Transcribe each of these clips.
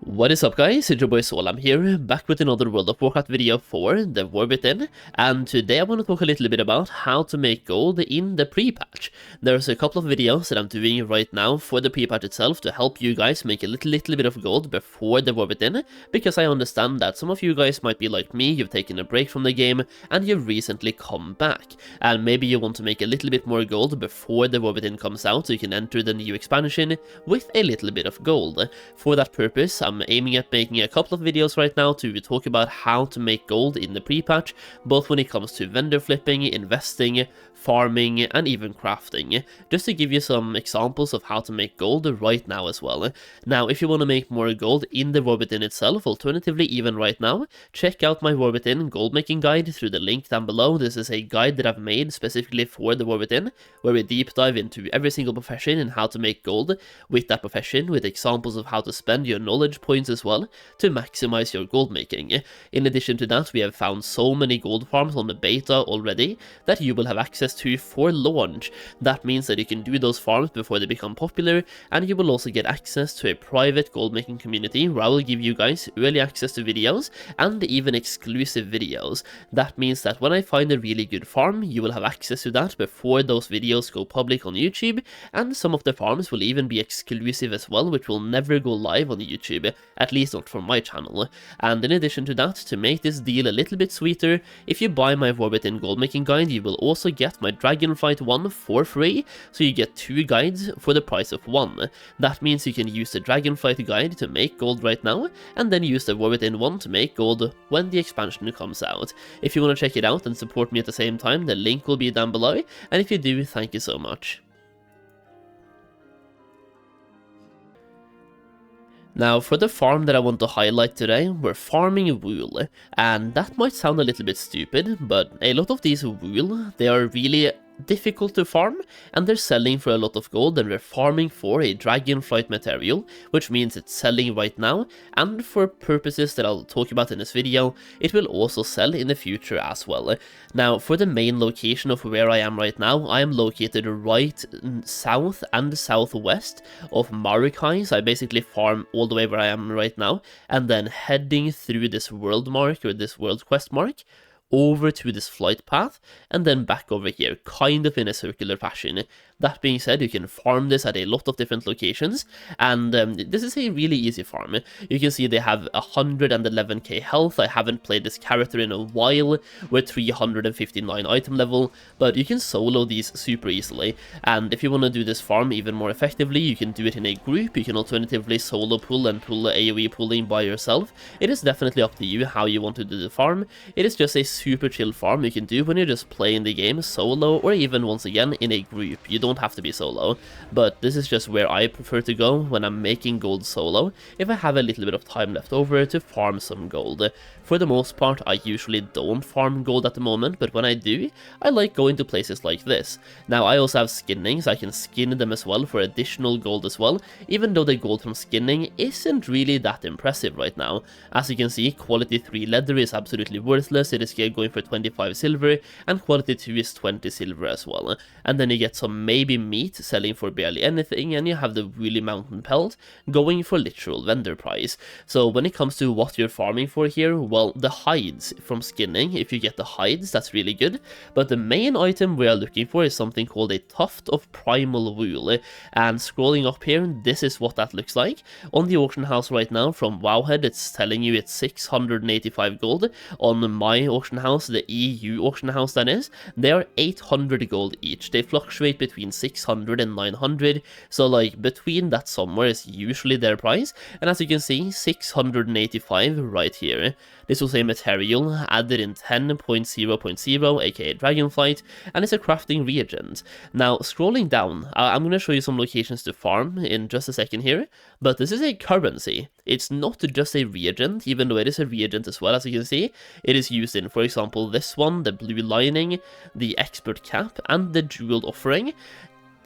What is up guys, it's your boy Solheim here, back with another World of Warcraft video for the War Within, and today I want to talk a little bit about how to make gold in the pre-patch. There's a couple of videos that I'm doing right now for the pre-patch itself to help you guys make a little bit of gold before the War Within, because I understand that some of you guys might be like me, you've taken a break from the game, and you've recently come back, and maybe you want to make a little bit more gold before the War Within comes out so you can enter the new expansion with a little bit of gold. For that purpose, I'm aiming at making a couple of videos right now to talk about how to make gold in the pre-patch, both when it comes to vendor flipping, investing, farming, and even crafting, just to give you some examples of how to make gold right now as well. Now, if you want to make more gold in the War Within itself, alternatively even right now, check out my War Within Goldmaking Guide through the link down below. This is a guide that I've made specifically for the War Within, where we deep dive into every single profession and how to make gold with that profession, with examples of how to spend your knowledge points as well to maximize your gold making. In addition to that, we have found so many gold farms on the beta already that you will have access to for launch. That means that you can do those farms before they become popular, and you will also get access to a private gold making community where I will give you guys early access to videos and even exclusive videos. That means that when I find a really good farm, you will have access to that before those videos go public on YouTube, and some of the farms will even be exclusive as well, which will never go live on YouTube, at least not from my channel. And in addition to that, to make this deal a little bit sweeter, if you buy my War Within Goldmaking Guide, you will also get my Dragonflight one for free, so you get 2 guides for the price of 1. That means you can use the Dragonflight guide to make gold right now, and then use the War Within one to make gold when the expansion comes out. If you want to check it out and support me at the same time, the link will be down below, and if you do, thank you so much. Now, for the farm that I want to highlight today, we're farming wool, and that might sound a little bit stupid, but a lot of these wool, they are really difficult to farm, and they're selling for a lot of gold, and we're farming for a Dragonflight material, which means it's selling right now, and for purposes that I'll talk about in this video, it will also sell in the future as well. Now, for the main location of where I am right now, I am located right south and southwest of Marukai, so I basically farm all the way where I am right now, and then heading through this world mark, or this world quest mark, over to this flight path, and then back over here, kind of in a circular fashion. That being said, you can farm this at a lot of different locations, and this is a really easy farm. You can see they have 111k health. I haven't played this character in a while. We're 359 item level, but you can solo these super easily, and if you want to do this farm even more effectively, you can do it in a group. You can alternatively solo pull and pull AoE pulling by yourself. It is definitely up to you how you want to do the farm. It is just a super chill farm you can do when you're just playing the game solo, or even once again in a group. You don't have to be solo, but this is just where I prefer to go when I'm making gold solo, if I have a little bit of time left over to farm some gold. For the most part, I usually don't farm gold at the moment, but when I do, I like going to places like this. Now, I also have skinning, so I can skin them as well for additional gold as well, even though the gold from skinning isn't really that impressive right now. As you can see, quality 3 leather is absolutely worthless. It is going for 25 silver, and quality 2 is 20 silver as well. And then you get some maybe meat selling for barely anything, and you have the woolly mountain pelt going for literal vendor price. So when it comes to what you're farming for here, well, the hides from skinning, if you get the hides, that's really good, but the main item we are looking for is something called a tuft of primal wool, and scrolling up here, this is what that looks like. On the auction house right now from Wowhead, it's telling you it's 685 gold. On my auction house, the EU auction house that is, they are 800 gold each. They fluctuate between 600 and 900, so like between that somewhere is usually their price, and as you can see, 685 right here. This was a material added in 10.0.0, aka Dragonflight, and it's a crafting reagent. Now, scrolling down, I'm going to show you some locations to farm in just a second here, but this is a currency. It's not just a reagent, even though it is a reagent as well. As you can see, it is used in, for example, this one, the blue lining, the expert cap, and the jeweled offering.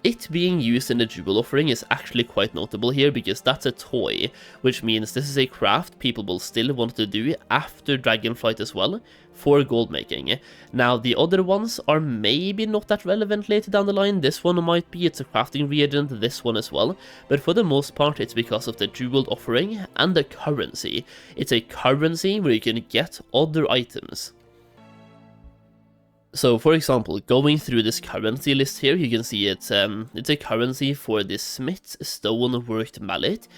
It being used in the jewel offering is actually quite notable here, because that's a toy, which means this is a craft people will still want to do after Dragonflight as well, for gold making. Now the other ones are maybe not that relevant later down the line. This one might be, it's a crafting reagent, this one as well, but for the most part it's because of the jeweled offering and the currency. It's a currency where you can get other items. So, for example, going through this currency list here, you can see it's a currency for the Smith's Stone Worked Mallet,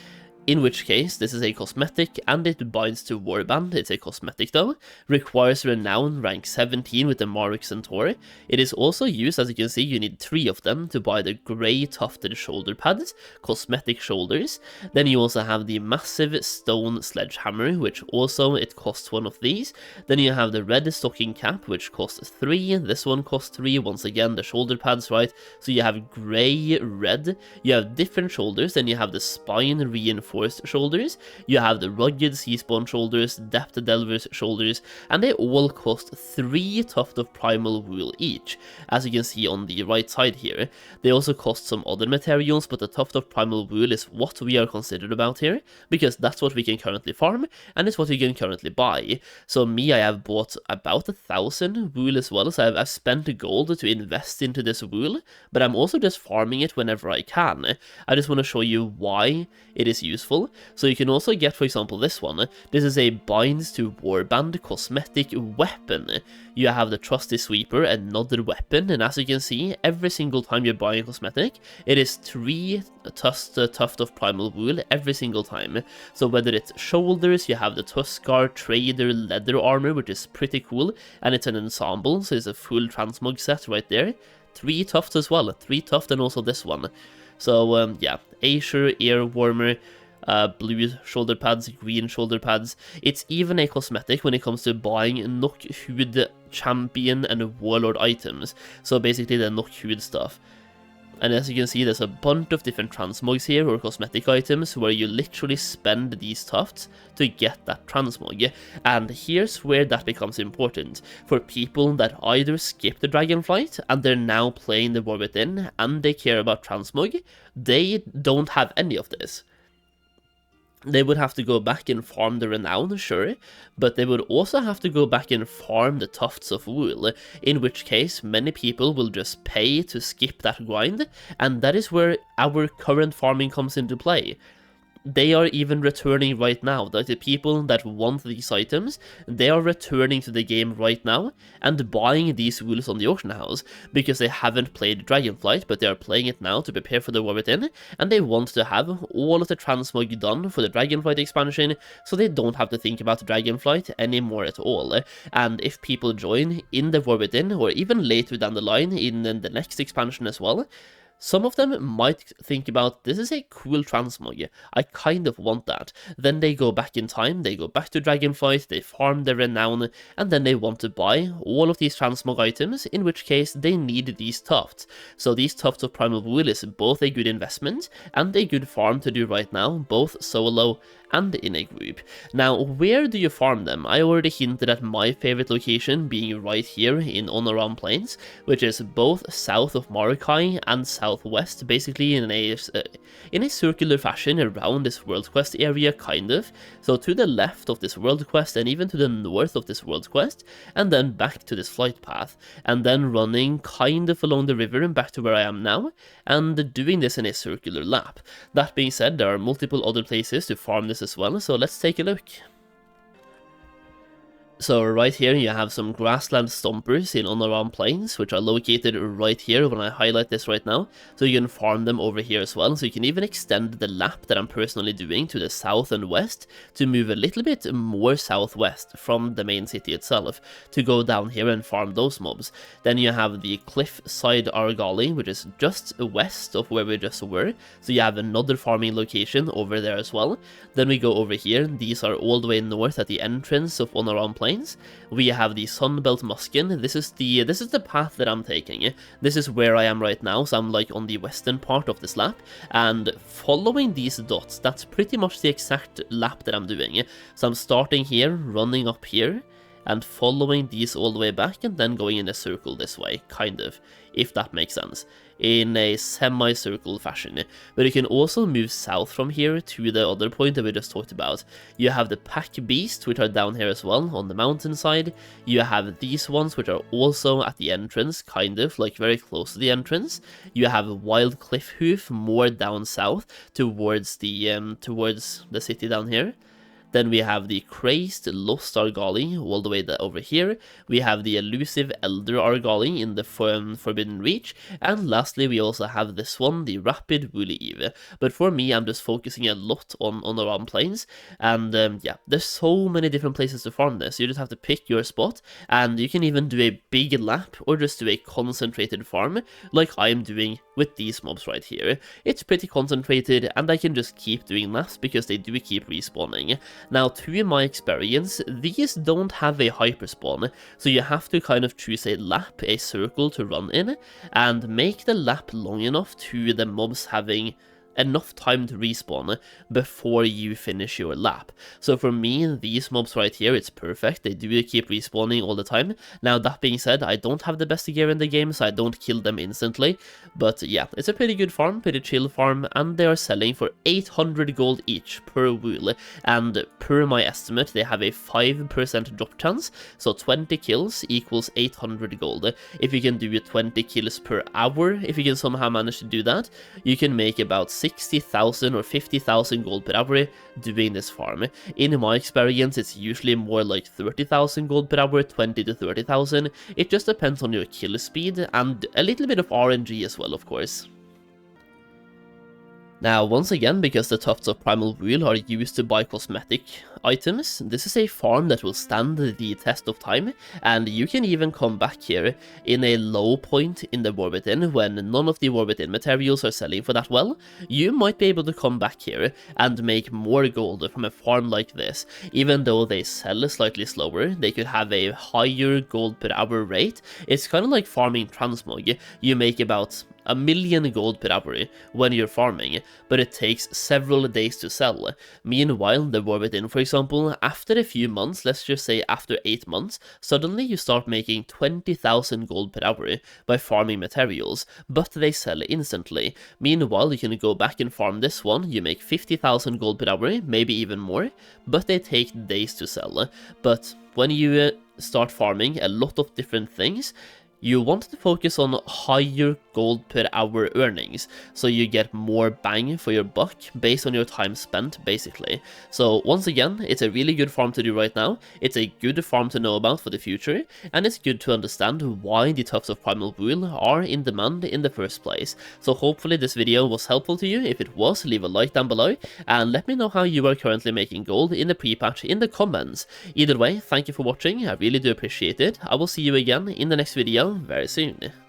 in which case this is a cosmetic and it binds to Warband. It's a cosmetic though, requires Renown rank 17 with the Mark Centaur. It is also used, as you can see, you need 3 of them to buy the grey tufted shoulder pads, cosmetic shoulders. Then you also have the massive stone sledgehammer, which also it costs 1 of these. Then you have the red stocking cap, which costs 3, this one costs 3, once again the shoulder pads, right? So you have grey, red, you have different shoulders, then you have the spine reinforced shoulders, you have the rugged seaspawn shoulders, depth delvers shoulders, and they all cost 3 tuft of primal wool each, as you can see on the right side here. They also cost some other materials, but the tuft of primal wool is what we are considered about here, because that's what we can currently farm, and it's what you can currently buy. So me, I have bought about 1,000 wool as well, so I've spent gold to invest into this wool, but I'm also just farming it whenever I can. I just want to show you why it is useful. So you can also get, for example, this one. This is a binds to warband cosmetic weapon. You have the trusty sweeper, another weapon, and as you can see, every single time you're buying a cosmetic, it is 3 tuft of primal wool every single time. So whether it's shoulders, you have the Tuskar trader leather armor, which is pretty cool, and it's an ensemble, so it's a full transmog set right there. 3 tufts as well, 3 tuft, and also this one. So yeah, Aesir ear warmer, blue shoulder pads, green shoulder pads. It's even a cosmetic when it comes to buying Nokhud champion and warlord items. So basically the Nokhud stuff. And as you can see, there's a bunch of different transmogs here, or cosmetic items, where you literally spend these tufts to get that transmog. And here's where that becomes important. For people that either skip the Dragonflight, and they're now playing the War Within, and they care about transmog, they don't have any of this. They would have to go back and farm the Renown, sure, but they would also have to go back and farm the Tufts of Wool, in which case many people will just pay to skip that grind, and that is where our current farming comes into play. They are even returning right now. The people that want these items, they are returning to the game right now and buying these wools on the auction house, because they haven't played Dragonflight, but they are playing it now to prepare for the War Within, and they want to have all of the transmog done for the Dragonflight expansion, so they don't have to think about Dragonflight anymore at all. And if people join in the War Within, or even later down the line in the next expansion as well, some of them might think about, this is a cool transmog, I kind of want that. Then they go back in time, they go back to Dragonflight, they farm their Renown, and then they want to buy all of these transmog items, in which case they need these tufts. So these tufts of primal wool is both a good investment and a good farm to do right now, both solo and in a group. Now, where do you farm them? I already hinted at my favorite location being right here in Onoran Plains, which is both south of Marukai and southwest, basically in a circular fashion around this world quest area, kind of. So to the left of this world quest, and even to the north of this world quest, and then back to this flight path, and then running kind of along the river and back to where I am now, and doing this in a circular lap. That being said, there are multiple other places to farm this as well, so let's take a look. So right here you have some grassland stompers in Onoran Plains, which are located right here when I highlight this right now, so you can farm them over here as well. So you can even extend the lap that I'm personally doing to the south and west to move a little bit more southwest from the main city itself to go down here and farm those mobs. Then you have the Cliffside Argali, which is just west of where we just were, so you have another farming location over there as well. Then we go over here, these are all the way north at the entrance of Onoran Plains. We have the Sunbelt Muskin. This is the path that I'm taking. This is where I am right now, so I'm like on the western part of this lap, and following these dots, that's pretty much the exact lap that I'm doing. So I'm starting here, running up here, and following these all the way back, and then going in a circle this way, kind of, if that makes sense. in a semicircle fashion. But you can also move south from here to the other point that we just talked about. You have the pack beasts, which are down here as well on the mountainside. You have these ones, which are also at the entrance, kind of like very close to the entrance. You have wild cliff hoof more down south towards the city down here. Then we have the crazed Lost Argali all the way over here. We have the elusive Elder Argali in the Forbidden Reach. And lastly, we also have this one, the Rapid Woolly Eve. But for me, I'm just focusing a lot on around plains. And yeah, there's so many different places to farm this. You just have to pick your spot. And you can even do a big lap or just do a concentrated farm like I'm doing with these mobs right here. It's pretty concentrated and I can just keep doing laps because they do keep respawning. Now, to my experience, these don't have a hyperspawn, so you have to kind of choose a lap, a circle to run in, and make the lap long enough to the mobs having enough time to respawn before you finish your lap. So for me, these mobs right here, it's perfect. They do keep respawning all the time. Now, that being said, I don't have the best gear in the game, so I don't kill them instantly. But yeah, it's a pretty good farm, pretty chill farm, and they are selling for 800 gold each per wool. And per my estimate, they have a 5% drop chance, so 20 kills equals 800 gold. If you can do 20 kills per hour, if you can somehow manage to do that, you can make about 60,000 or 50,000 gold per hour doing this farm. In my experience, it's usually more like 30,000 gold per hour, 20 to 30,000. It just depends on your kill speed and a little bit of RNG as well, of course. Now, once again, because the tufts of primal wool are used to buy cosmetic items, this is a farm that will stand the test of time, and you can even come back here in a low point in the War Within when none of the War Within materials are selling for that well. You might be able to come back here and make more gold from a farm like this. Even though they sell slightly slower, they could have a higher gold per hour rate. It's kind of like farming transmog. You make about 1,000,000 gold per hour when you're farming, but it takes several days to sell. Meanwhile, the War Within, for example, after a few months, let's just say after 8 months, suddenly you start making 20,000 gold per hour by farming materials, but they sell instantly. Meanwhile, you can go back and farm this one, you make 50,000 gold per hour, maybe even more, but they take days to sell. But when you start farming a lot of different things, you want to focus on higher gold per hour earnings, so you get more bang for your buck based on your time spent, basically. So once again, it's a really good farm to do right now, it's a good farm to know about for the future, and it's good to understand why the tufts of primal wool are in demand in the first place. So hopefully this video was helpful to you. If it was, leave a like down below, and let me know how you are currently making gold in the pre-patch in the comments. Either way, thank you for watching, I really do appreciate it. I will see you again in the next video very soon.